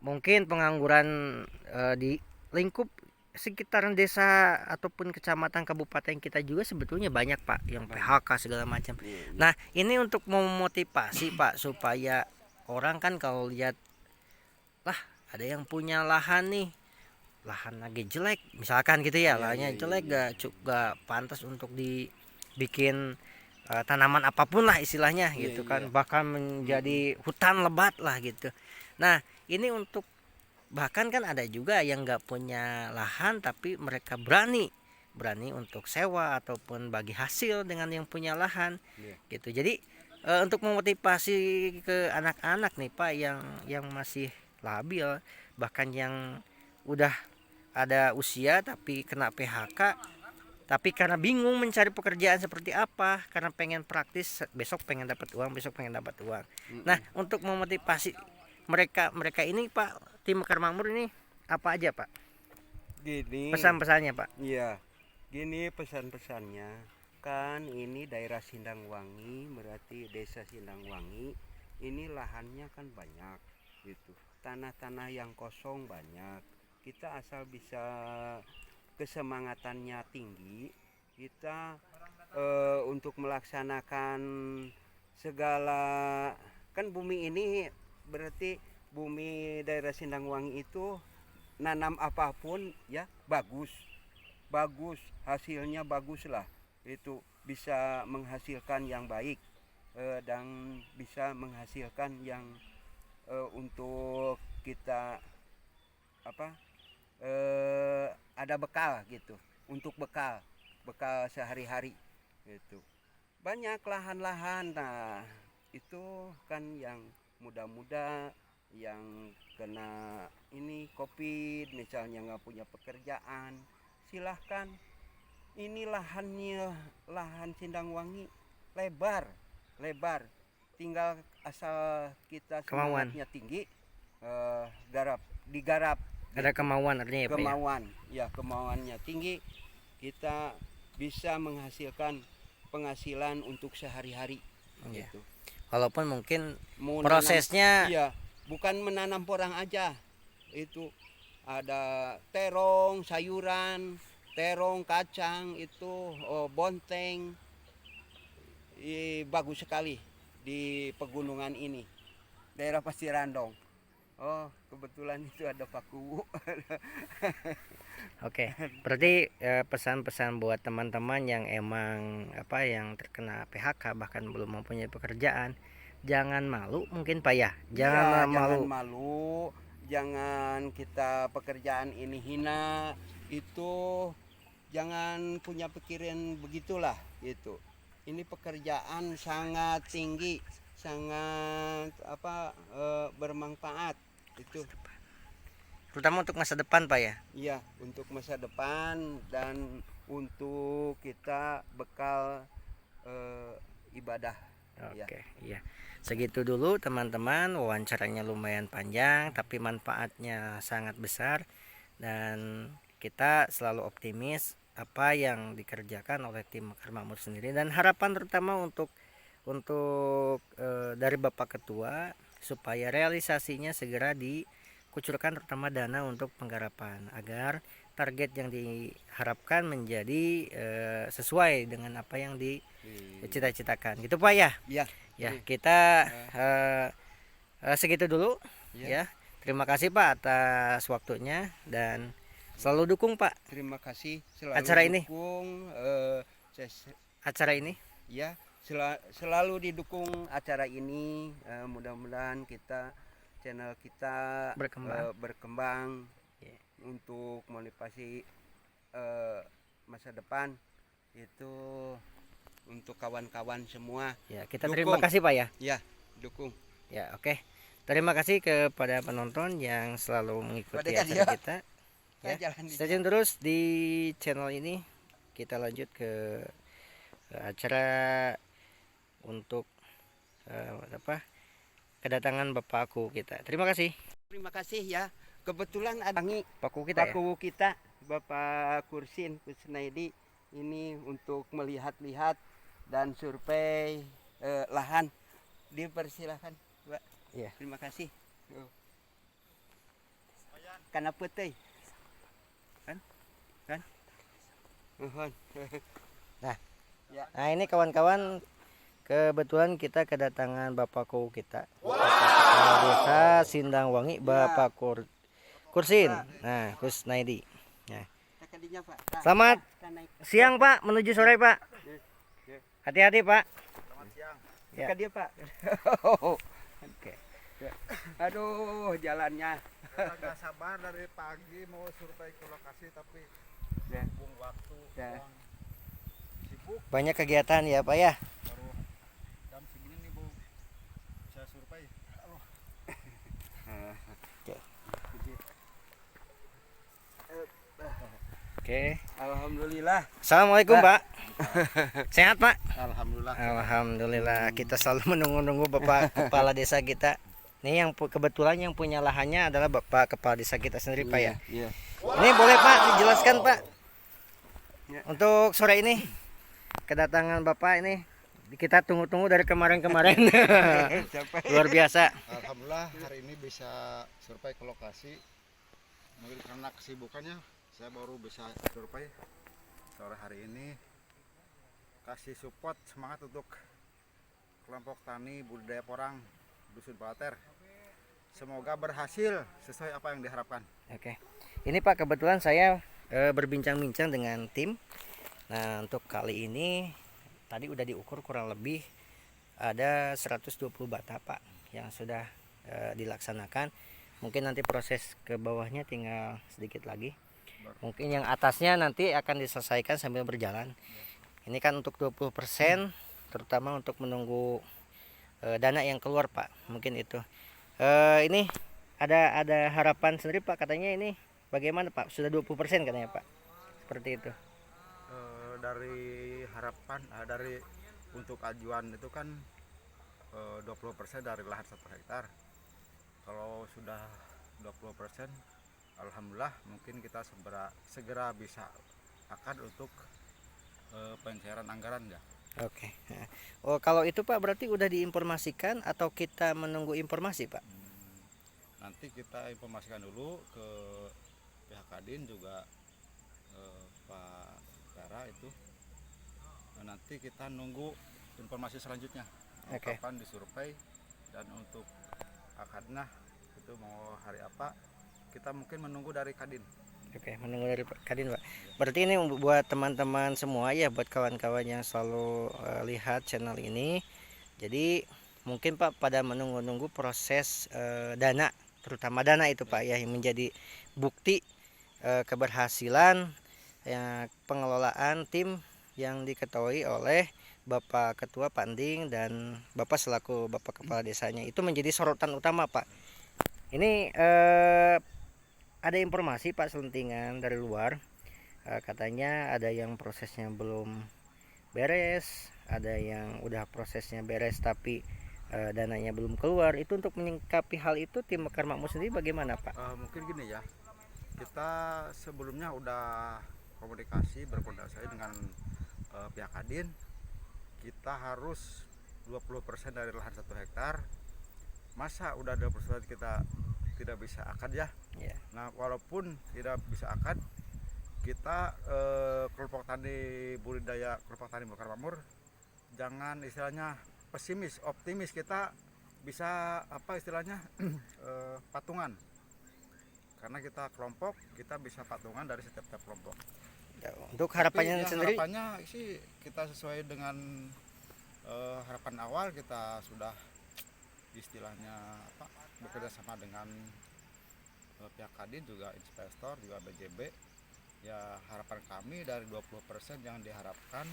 S3: mungkin pengangguran di lingkup sekitaran desa ataupun kecamatan kabupaten kita juga sebetulnya banyak Pak yang PHK segala macam.
S5: Iya.
S3: Nah, ini untuk memotivasi Pak supaya orang kan kalau lihat lah ada yang punya lahan nih, lahan lagi jelek misalkan gitu ya, lahannya jelek gak pantas untuk dibikin tanaman apapun lah istilahnya gitu kan, bahkan menjadi hutan lebat lah gitu. Nah, ini untuk bahkan kan ada juga yang nggak punya lahan tapi mereka berani untuk sewa ataupun bagi hasil dengan yang punya lahan gitu. Jadi untuk memotivasi ke anak-anak nih Pak yang masih labil, bahkan yang udah ada usia tapi kena PHK, tapi karena bingung mencari pekerjaan seperti apa, karena pengen praktis, besok pengen dapat uang. Nah, untuk memotivasi mereka ini Pak, tim Mekar Makmur ini apa aja Pak
S5: Gini.
S3: pesan-pesannya Pak?
S5: Iya. Gini pesan-pesannya. Kan ini daerah Sindangwangi, berarti desa Sindangwangi. Ini lahannya kan banyak gitu. Tanah-tanah yang kosong banyak. Kita asal bisa kesemangatannya tinggi, kita untuk melaksanakan segala, kan bumi ini berarti bumi daerah Sindangwangi itu nanam apapun ya bagus hasilnya bagus lah, itu bisa menghasilkan yang baik dan bisa menghasilkan yang untuk kita ada bekal gitu, untuk bekal sehari-hari gitu. Banyak lahan-lahan, nah itu kan yang muda-muda yang kena ini COVID misalnya nggak punya pekerjaan, silahkan. Ini lahan Sindangwangi lebar, tinggal asal kita semangatnya tinggi, digarap.
S3: Ada kemauan artinya ya Pak ya?
S5: Kemauan, ya kemauannya tinggi, kita bisa menghasilkan penghasilan untuk sehari-hari.
S3: Iya.
S5: Gitu.
S3: Walaupun mungkin
S5: Mau
S3: prosesnya
S5: iya, bukan menanam porang aja, itu ada terong, sayuran, terong, kacang, itu bonteng, bagus sekali di pegunungan ini, daerah Pasirandong. Oh, kebetulan itu ada paku.
S3: Oke, berarti pesan-pesan buat teman-teman yang emang yang terkena PHK bahkan belum mempunyai pekerjaan, jangan malu mungkin Pak ya. Jangan
S5: malu, jangan kita pekerjaan ini hina, itu jangan punya pikiran begitulah gitu. Ini pekerjaan sangat tinggi, sangat bermanfaat itu.
S3: Terutama untuk masa depan Pak ya.
S5: Iya, untuk masa depan dan untuk kita bekal ibadah.
S3: Oke, iya. Segitu dulu teman-teman, wawancaranya lumayan panjang tapi manfaatnya sangat besar, dan kita selalu optimis apa yang dikerjakan oleh tim Mekar Makmur sendiri, dan harapan terutama untuk dari Bapak Ketua supaya realisasinya segera dikucurkan, terutama dana untuk penggarapan agar target yang diharapkan menjadi sesuai dengan apa yang dicita-citakan gitu Pak ya.
S5: Iya.
S3: Ya, kita segitu dulu ya. Terima kasih Pak atas waktunya dan selalu dukung Pak
S5: Terima kasih selalu
S3: acara ini.
S5: dukung
S3: acara ini.
S5: Ya, selalu didukung acara ini. Mudah-mudahan channel kita berkembang
S3: Yeah.
S5: untuk motivasi masa depan itu untuk kawan-kawan semua.
S3: Ya, kita
S5: Dukung.
S3: terima kasih Pak ya.
S5: Ya, dukung.
S3: Ya, oke. Terima kasih kepada penonton yang selalu mengikuti
S5: Pada
S3: acara
S5: dia.
S3: kita. Ya.
S5: Jalan di
S3: Stay tune terus di channel ini. Kita lanjut ke acara untuk kedatangan bapakku kita. Terima kasih.
S5: Terima kasih ya. Kebetulan ada
S3: Bapakku kita ya.
S5: Paku kita, Bapak Kursin Kusnaidi ini untuk melihat-lihat dan survei lahan. Dipersilahkan, Pak.
S3: Iya.
S5: Terima kasih. Karena putih. Kan? Mohon.
S3: Nah.
S5: Ya.
S3: Nah, ini kawan-kawan, kebetulan kita kedatangan bapakku kita. Kepala Desa Sindangwangi, Bapak Kursin. Nah, Kusnaidi. Nah.
S5: Kadinya, Pak.
S3: Selamat
S5: Naik.
S3: siang Pak, menuju sore Pak. Hati-hati Pak.
S5: Selamat siang.
S3: Ya.
S5: Dia, Pak.
S3: Oke.
S5: Aduh, jalannya.
S6: Nggak sabar dari pagi mau survei ke lokasi tapi
S5: Ya.
S6: buang waktu
S5: Ya.
S6: doang. Sibuk
S3: Banyak kegiatan ya Pak ya.
S6: baru jam segini nih Bu bisa survei. Aduh,
S3: Oke.
S5: Alhamdulillah.
S3: Assalamualaikum Pak. Sehat Pak?
S6: alhamdulillah.
S3: Alhamdulillah, kita selalu menunggu-nunggu Bapak Kepala Desa kita. Ini yang kebetulan yang punya lahannya adalah Bapak Kepala Desa kita sendiri Pak ya.
S5: Iya.
S3: Ini boleh Pak dijelaskan Pak.
S5: Ya.
S3: Untuk sore ini kedatangan Bapak ini kita tunggu-tunggu dari kemarin-kemarin. Luar biasa.
S6: Alhamdulillah hari ini bisa survei ke lokasi. Mungkin karena kesibukannya saya baru bisa survei sore hari ini. Kasih support semangat untuk kelompok tani budidaya porang Dusun Balater. Semoga berhasil sesuai apa yang diharapkan.
S3: Oke. Ini Pak kebetulan saya berbincang-bincang dengan tim. Nah, untuk kali ini tadi udah diukur kurang lebih ada 120 bata Pak yang sudah dilaksanakan. Mungkin nanti proses ke bawahnya tinggal sedikit lagi. Mungkin yang atasnya nanti akan diselesaikan sambil berjalan. Ini kan untuk 20%, terutama untuk menunggu dana yang keluar Pak. Mungkin itu. Ini ada harapan sendiri Pak, katanya ini bagaimana Pak? Sudah 20% katanya Pak. Seperti itu.
S6: Dari harapan dari untuk ajuan itu kan 20% dari lahan 1 hektar. Kalau sudah 20%, alhamdulillah mungkin kita segera bisa akad untuk pencairan anggaran ya.
S3: Oke. Oh, kalau itu Pak berarti udah diinformasikan atau kita menunggu informasi Pak?
S6: Nanti kita informasikan dulu ke pihak Kadin juga Pak Dara itu. Nanti kita nunggu informasi selanjutnya.
S3: Oke.
S6: Kapan disurvei dan untuk akadnya itu mau hari apa, kita mungkin menunggu dari Kadin.
S3: Oke, menunggu dari Kadin Pak. Berarti ini buat teman-teman semua ya, buat kawan-kawan yang selalu lihat channel ini. Jadi mungkin Pak pada menunggu-nunggu proses dana, terutama dana itu Pak ya, yang menjadi bukti keberhasilan pengelolaan tim yang diketuai oleh Bapak Ketua Panding dan Bapak selaku Bapak Kepala Desanya. Itu menjadi sorotan utama Pak. Ini ada informasi Pak selentingan dari luar, katanya ada yang prosesnya belum beres, ada yang udah prosesnya beres tapi dananya belum keluar. Itu untuk menyikapi hal itu tim Mekar Makmur sendiri bagaimana Pak?
S6: Mungkin gini ya, kita sebelumnya udah komunikasi berkoordinasi dengan pihak Kadin. Kita harus 20% dari lahan 1 hektar. Masa udah 20% kita tidak bisa akad ya?
S3: Ya.
S6: Nah, walaupun tidak bisa akad, kita kelompok tani budidaya kelompok tani Mekar Makmur jangan istilahnya pesimis, optimis. Kita bisa apa istilahnya patungan, karena kita kelompok, kita bisa patungan dari setiap kelompok.
S3: Untuk
S6: Tapi
S3: harapannya
S6: ya
S3: sendiri,
S6: harapannya sih kita sesuai dengan harapan awal, kita sudah istilahnya apa, bekerja sama dengan pihak Kadin, juga investor, juga BJB. Ya harapan kami dari 20% yang diharapkan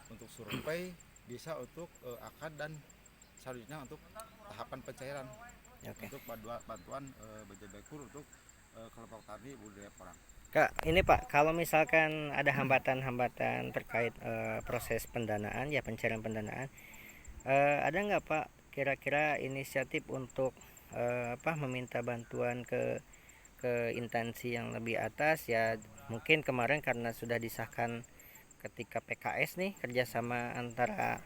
S6: untuk survei bisa untuk akad, dan selanjutnya untuk tahapan pencairan
S3: Oke.
S6: untuk bantuan BJB KUR untuk kelompok tani budidaya porang.
S3: Kak, ini Pak, kalau misalkan ada hambatan-hambatan terkait proses pendanaan, ya pencairan pendanaan, ada nggak Pak kira-kira inisiatif untuk meminta bantuan ke instansi yang lebih atas? Ya mungkin kemarin karena sudah disahkan ketika PKS nih, kerjasama antara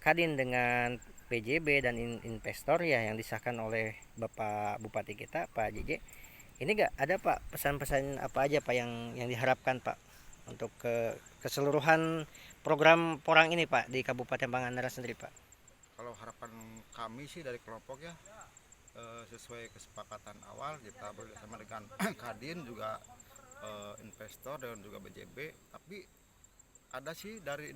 S3: Kadin dengan PJB dan investor ya, yang disahkan oleh Bapak Bupati kita Pak JJ. Ini nggak ada Pak pesan-pesan apa aja Pak yang diharapkan Pak untuk keseluruhan program porang ini Pak di Kabupaten Pangandaran sendiri Pak?
S6: Kalau harapan kami sih dari kelompok ya, sesuai kesepakatan awal kita bersama dengan Kadin, juga investor dan juga BJB. Tapi ada sih dari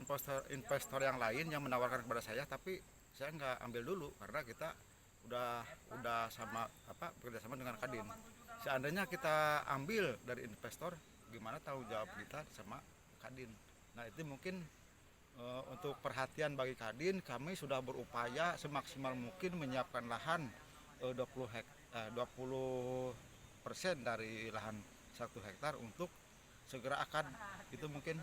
S6: investor yang lain yang menawarkan kepada saya, tapi saya nggak ambil dulu karena kita udah sama bekerjasama dengan Kadin. Seandainya kita ambil dari investor, gimana tanggung jawab kita sama Kadin? Nah itu mungkin untuk perhatian bagi Kadin, kami sudah berupaya semaksimal mungkin menyiapkan lahan 20% dari lahan 1 hektar untuk segera akad. Itu mungkin.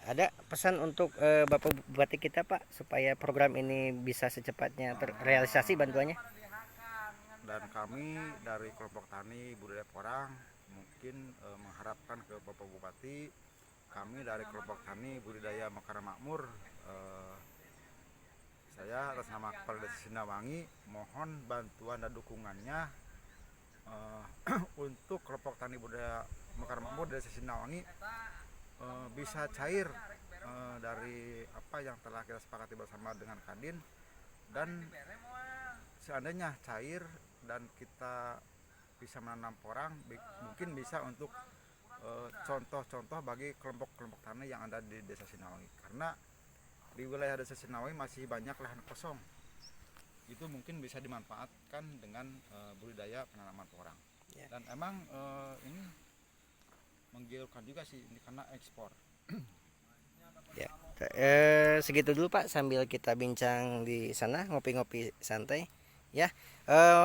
S3: Ada pesan untuk Bapak Bupati kita Pak supaya program ini bisa secepatnya terrealisasi bantuannya?
S6: Dan kami dari kelompok tani budidaya porang mungkin mengharapkan ke Bapak Bupati, kami dari kelompok tani budidaya Mekar Makmur, saya atas nama Kepala Desa Sindawangi mohon bantuan dan dukungannya untuk kelompok tani budidaya Mekar Makmur Desa Sindawangi bisa cair dari apa yang telah kita sepakati bersama dengan Kadin, dan seandainya cair dan kita bisa menanam porang, mungkin bisa untuk contoh-contoh bagi kelompok-kelompok tani yang ada di Desa Sindawangi, karena di wilayah Desa Sindawangi masih banyak lahan kosong. Itu mungkin bisa dimanfaatkan dengan budidaya penanaman porang. Dan emang ini menggiurkan juga sih ini karena ekspor.
S3: Ya, segitu dulu Pak sambil kita bincang di sana, ngopi-ngopi santai. Ya,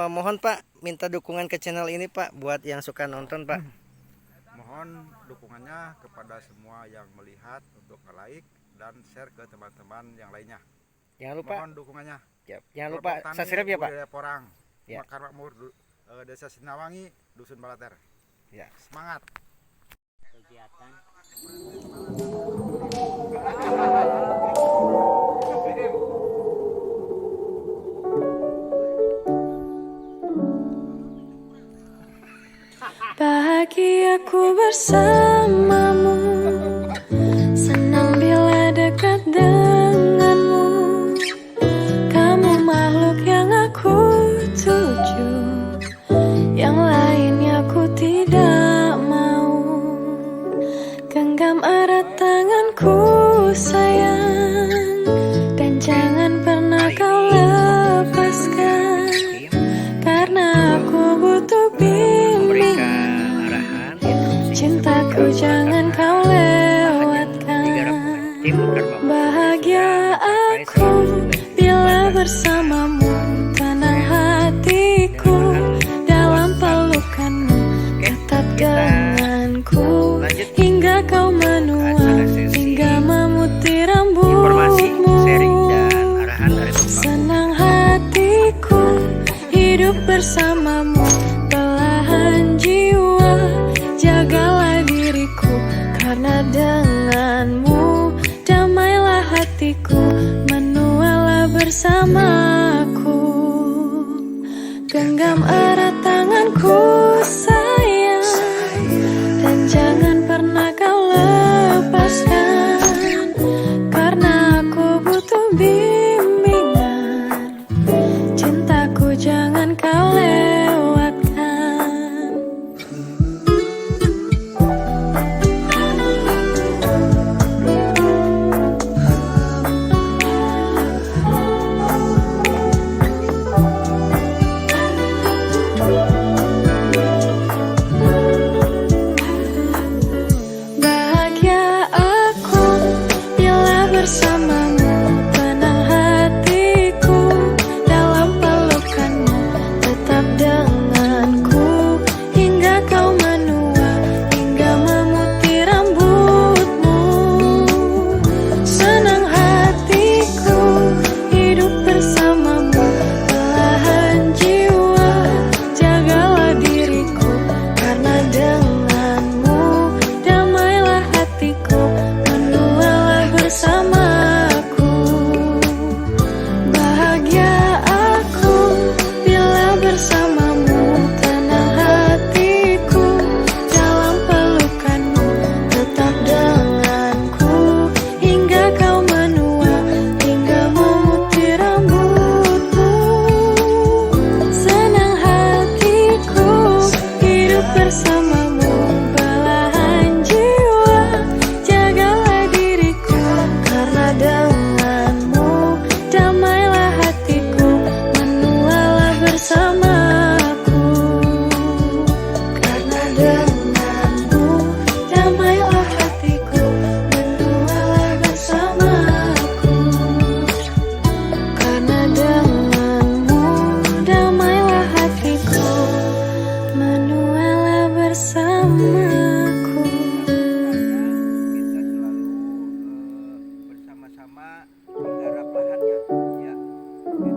S3: mohon Pak minta dukungan ke channel ini Pak buat yang suka nonton Pak.
S6: Mohon dukungannya kepada semua yang melihat untuk nge-like dan share ke teman-teman yang lainnya.
S3: Jangan lupa.
S6: Mohon dukungannya.
S3: Ya, jangan lupa subscribe ya Pak.
S6: Budidaya porang,
S3: Ya.
S6: Mekar Makmur, Desa Sindawangi, Dusun Balater.
S3: Ya.
S6: Semangat.
S4: Kegiatan
S2: Bahagiaku bersamamu, senang bila dekat denganmu. Kamu makhluk yang aku tuju, yang lainnya ku tidak mau. Genggam erat tanganku sayang, dan jangan pernah kau lepaskan, karena aku butuh bimbingan. Cintaku jangan kau lewatkan. Bahagia aku bila bersamamu, tenang hatiku dalam pelukanmu, ketat genganku hingga kau menua, hingga memutih rambutmu. Senang hatiku hidup bersamamu, belahan jiwa jagalah diriku. bersamaku.
S5: kita selalu bersama-sama menggarap lahannya ya gitu.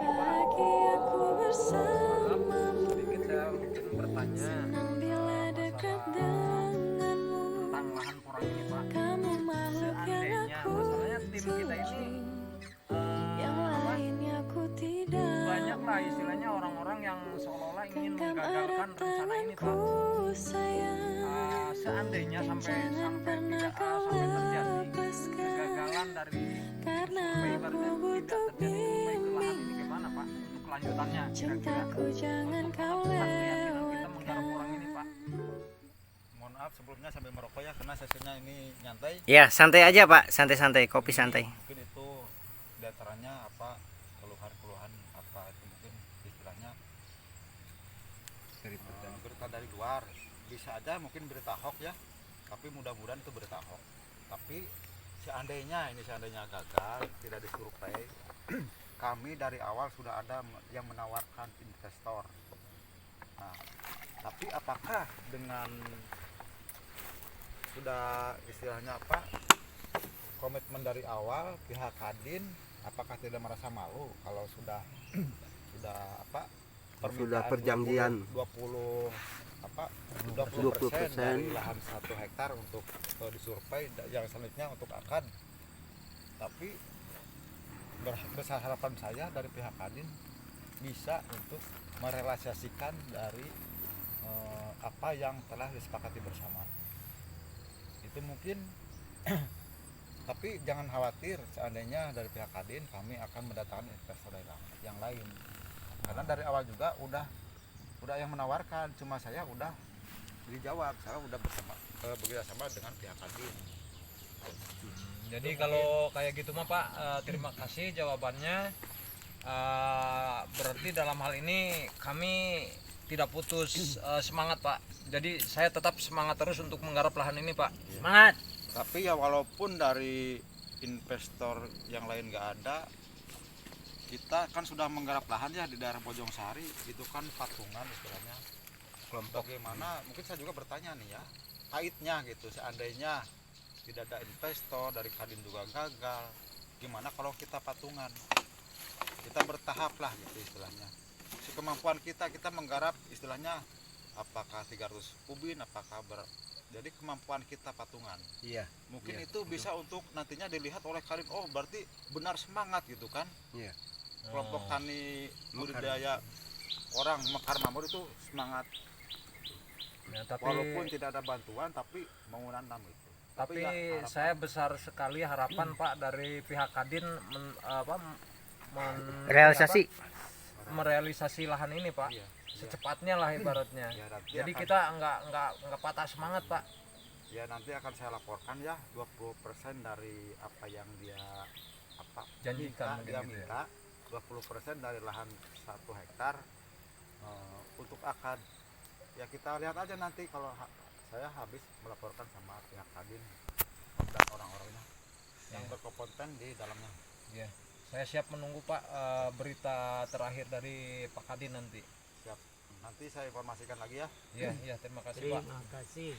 S2: Pagi aku bersamamu,
S1: Sedikit saya mungkin bertanya
S2: senang bila dekat
S1: masalah
S2: denganmu.
S1: tentang lahan porang ini Pak.
S2: Kamu makhluk yang
S1: Seandainya
S2: aku
S1: masalahnya tim kita ini
S2: junjung, yang lainnya aku tidak.
S1: banyak lah istilahnya orang-orang yang seolah-olah ingin
S2: Genggam
S1: menggagalkan
S2: erat
S1: rencana ini Pak.
S2: tanganku sayang,
S1: Seandainya sampai
S2: jangan pernah
S1: tidak
S2: kau
S1: sampai terjadi
S2: lepaskan,
S1: kegagalan dari
S2: karena
S1: survei,
S2: aku
S1: ibaratnya
S2: butuh
S1: tidak terjadi survei ke lahan
S2: bimbing.
S1: ini gimana Pak untuk kelanjutannya kira-kira
S2: Cintaku jangan
S1: untuk
S2: kau
S1: menetapkan keyakinan kita menggarap
S2: lewatkan.
S1: orang ini Pak.
S6: Mohon maaf sebelumnya sambil merokok ya karena sesinya ini nyantai.
S3: Ya, santai aja Pak, santai-santai, kopi santai.
S6: Mungkin itu diantaranya apa keluhan-keluhan apa itu mungkin istilahnya berita dari luar, bisa aja mungkin berita hoax ya, tapi mudah-mudahan itu berita hoax. Tapi seandainya gagal tidak disurvei, kami dari awal sudah ada yang menawarkan investor. Nah, tapi apakah dengan sudah istilahnya apa komitmen dari awal pihak Kadin apakah tidak merasa malu kalau sudah apa
S5: Sudah
S6: permintaan
S5: perjanjian
S6: 20 apa
S5: 20%
S6: 20% dari lahan 1 hektar untuk disurvei yang selanjutnya untuk akad, tapi besar harapan saya dari pihak Kadin bisa untuk merealisasikan dari apa yang telah disepakati bersama itu mungkin. Tapi jangan khawatir, seandainya dari pihak Kadin kami akan mendatangkan investor dari yang lain, karena dari awal juga udah yang menawarkan, cuma saya udah dijawab, saya udah bekerja sama dengan pihak Kadin.
S1: Jadi kalau kayak gitu mah Pak, terima kasih jawabannya. Berarti dalam hal ini kami tidak putus semangat Pak. Jadi saya tetap semangat terus untuk menggarap lahan ini Pak.
S4: Semangat.
S6: Tapi ya walaupun dari investor yang lain nggak ada, kita kan sudah menggarap lahan ya di daerah Bojong Sari, itu kan patungan istilahnya. Bagaimana? Mungkin saya juga bertanya nih ya, kaitnya gitu. Seandainya tidak ada investor dari Kadin juga gagal, gimana kalau kita patungan? Kita bertahap lah gitu istilahnya. Sekemampuan kita menggarap istilahnya apakah 300 ubin, apakah jadi kemampuan kita patungan.
S5: iya
S6: Mungkin
S5: Iya,
S6: itu bisa untuk nantinya dilihat oleh Kadin, oh berarti benar semangat gitu kan.
S5: iya
S6: Kelompok tani budidaya orang Mekar Mamur itu semangat,
S1: Ya, tapi
S6: walaupun tidak ada bantuan tapi mau nanam itu.
S1: tapi
S6: ya, harapan-
S1: saya besar sekali harapan Pak dari pihak Kadin
S3: Realisasi.
S1: merealisasi lahan ini Pak.
S6: Iya,
S1: Secepatnya lah ibaratnya.
S6: ya, nanti
S1: Jadi
S6: akan-
S1: kita nggak patah semangat Pak.
S6: ya nanti akan saya laporkan ya 20% dari apa yang dia apa
S1: Janjikan
S6: dia
S1: mungkin gitu ya.
S6: minta 20% dari lahan 1 hektar untuk akad. Ya kita lihat aja nanti kalau saya habis melaporkan sama pihak Kadin dan orang-orangnya yang berkompeten di dalamnya.
S1: Ya. Saya siap menunggu Pak berita terakhir dari Pak Kadin nanti.
S6: Siap. Nanti saya informasikan lagi ya.
S1: Iya, terima kasih Pak.
S4: Terima kasih.